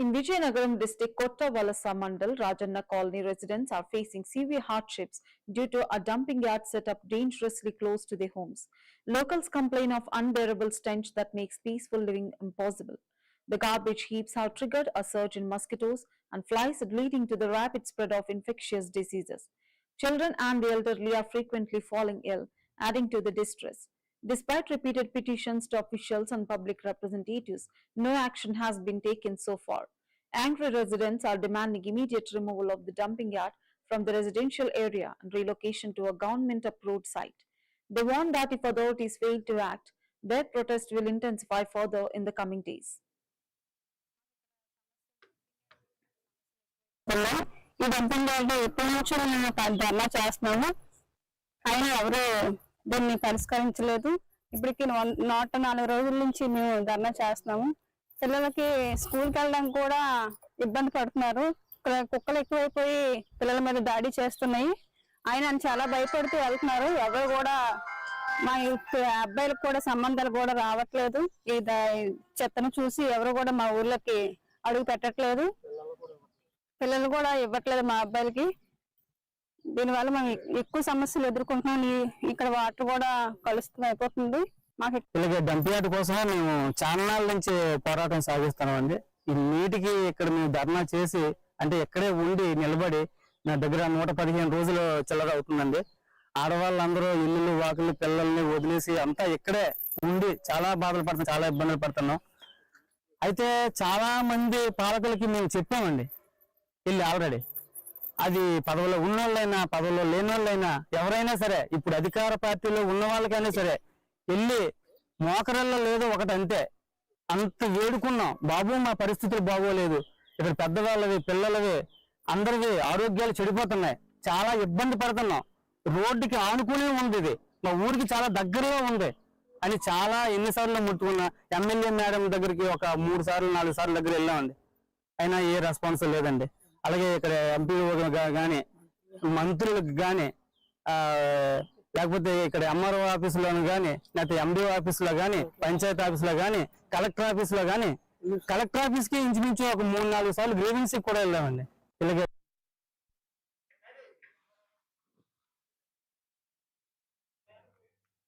In Vijayanagaram district, Kotta Valasa Mandal, Rajanna Colony residents are facing severe hardships due to a dumping yard set up dangerously close to their homes. Locals complain of unbearable stench that makes peaceful living impossible. The garbage heaps have triggered a surge in mosquitoes and flies, leading to the rapid spread of infectious diseases. Children and the elderly are frequently falling ill, adding to the distress. Despite repeated petitions to officials and public representatives, no action has been taken so far. Angry residents are demanding immediate removal of the dumping yard from the residential area and relocation to a government-approved site. They warn that if authorities fail to act, their protest will intensify further in the coming days. ఈ dumping yard ఎప్పటి నుంచో మేము ధర్నా చేస్తున్నాము. అయినా ఎవరు దీన్ని పరిష్కరించలేదు. ఇప్పటికి 104 రోజుల నుంచి మేము ధర్నా చేస్తున్నాము. పిల్లలకి స్కూల్కి వెళ్ళడానికి కూడా ఇబ్బంది పడుతున్నారు. కుక్కలు ఎక్కువైపోయి పిల్లల మీద దాడి చేస్తున్నాయి. ఆయన చాలా భయపడుతూ వెళ్తున్నారు. ఎవరు కూడా మా అబ్బాయిలకు కూడా సంబంధాలు కూడా రావట్లేదు. ఈ చెత్తను చూసి ఎవరు కూడా మా ఊర్లోకి అడుగు పెట్టట్లేదు. పిల్లలు కూడా ఇవ్వట్లేదు మా అబ్బాయిలకి. దీనివల్ల మేము ఎక్కువ సమస్యలు ఎదుర్కొంటున్నాం. ఇక్కడ వాటర్ కూడా కలుషితం అయిపోతుంది. మాకు డంప్ యార్డ్ కోసం మేము చాలా నాళ్ళ నుంచి పోరాటం సాగిస్తున్నామండి. ఈ నీటికి ఇక్కడ మేము ధర్నా చేసి అంటే ఇక్కడే ఉండి నిలబడి నా దగ్గర 115 రోజులు చిల్లర అవుతుందండి. ఆడవాళ్ళందరూ ఇల్లు వాకులు పిల్లల్ని వదిలేసి అంతా ఇక్కడే ఉండి చాలా బాధలు పడుతున్నాం, చాలా ఇబ్బందులు పడుతున్నాం. అయితే చాలా మంది పాలకులకి మేము చెప్పామండి వెళ్ళి ఆల్రెడీ. అది పదవిలో ఉన్నోళ్ళైనా పదవిలో లేని వాళ్ళైనా ఎవరైనా సరే, ఇప్పుడు అధికార పార్టీలో ఉన్న వాళ్ళకైనా సరే వెళ్ళి మోకరల్లో లేదో ఒకటి అంతే అంత వేడుకున్నాం. బాబు మా పరిస్థితులు బాగోలేదు, ఇక్కడ పెద్దవాళ్ళవి పిల్లలవి అందరివి ఆరోగ్యాలు చెడిపోతున్నాయి, చాలా ఇబ్బంది పడుతున్నాం, రోడ్డుకి ఆనుకునే ఉంది, ఇది మా ఊరికి చాలా దగ్గరలో ఉంది అని చాలా ఎన్నిసార్లు ముట్టుకున్నా. ఎమ్మెల్యే మేడం దగ్గరికి ఒక 3 సార్లు 4 సార్లు దగ్గర వెళ్ళామండి. అయినా ఏ రెస్పాన్స్ లేదండి. అలాగే ఇక్కడ ఎంపీ కానీ మంత్రులకు కానీ లేకపోతే ఇక్కడ ఎంఆర్ఓ ఆఫీసులోను కానీ లేకపోతే ఎండిఓ ఆఫీసులో కానీ పంచాయతీ ఆఫీసులో కానీ కలెక్టర్ ఆఫీసులో కానీ కలెక్టర్ ఆఫీస్కి ఇంచుమించు ఒక 3-4 సార్లు గ్రీవెన్సీకి కూడా వెళ్ళామండి. ఇలాగే